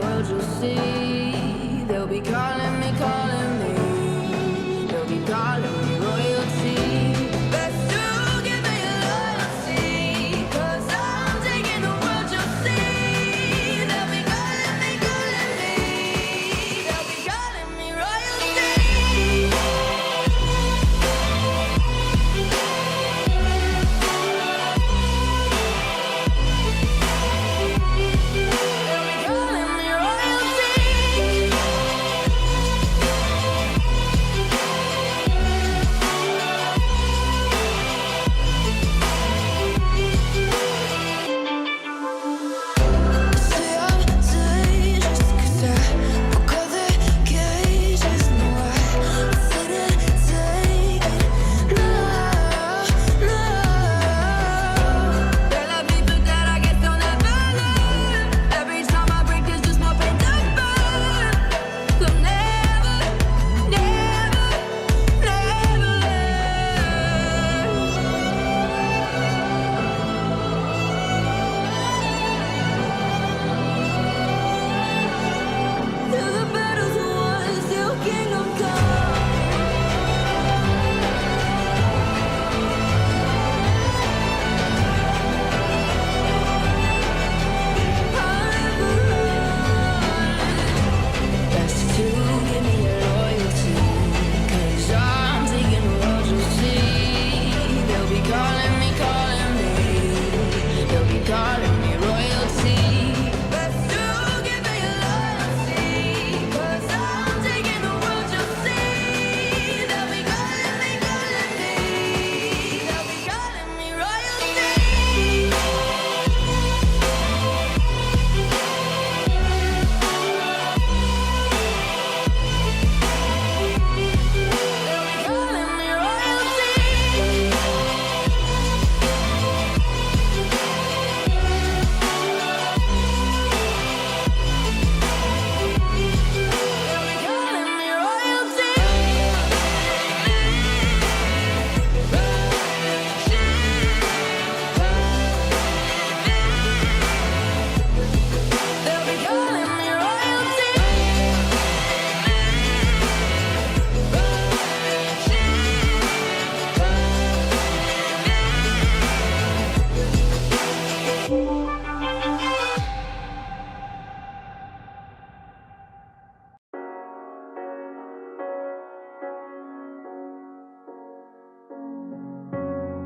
world, you'll see. They'll be calling me, calling me. They'll be calling me royalty. Best to give me loyalty, 'cause I'm taking the world, you'll see. They'll be calling me, calling me. They'll be calling me royalty.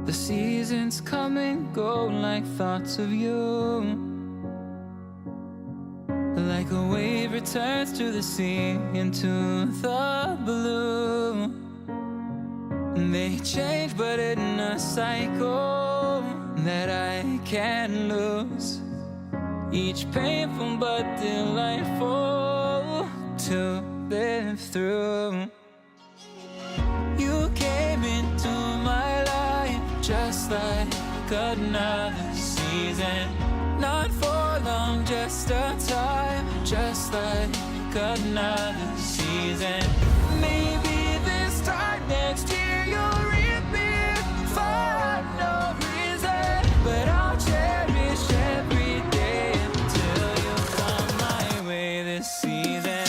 The seasons come and go like thoughts of you. Like a wave returns to the sea, into the blue. They change but in a cycle that I can't lose. Each painful but delightful to live through. You came into my life just like another season. Not for long, just a time, just like another season. Maybe this time next year you'll reappear for no reason, but I'll cherish every day until you come my way this season.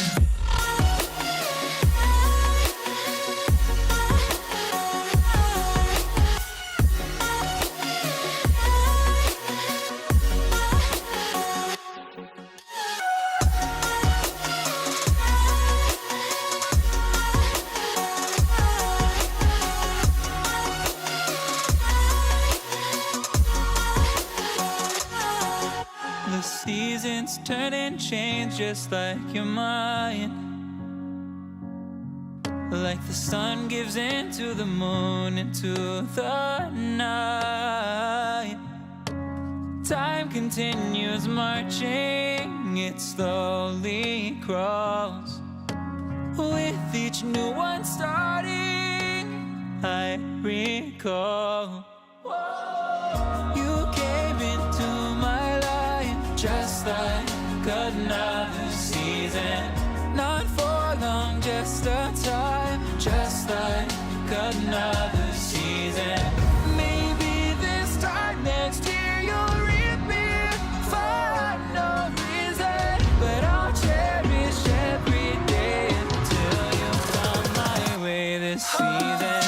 The seasons turn and change just like your mind. Like the sun gives into the moon, into the night. Time continues marching, it slowly crawls. With each new one starting, I recall. You came into my life just like another season. Not for long, just a time, just like another season. Maybe this time next year you'll reappear for no reason, but I'll season.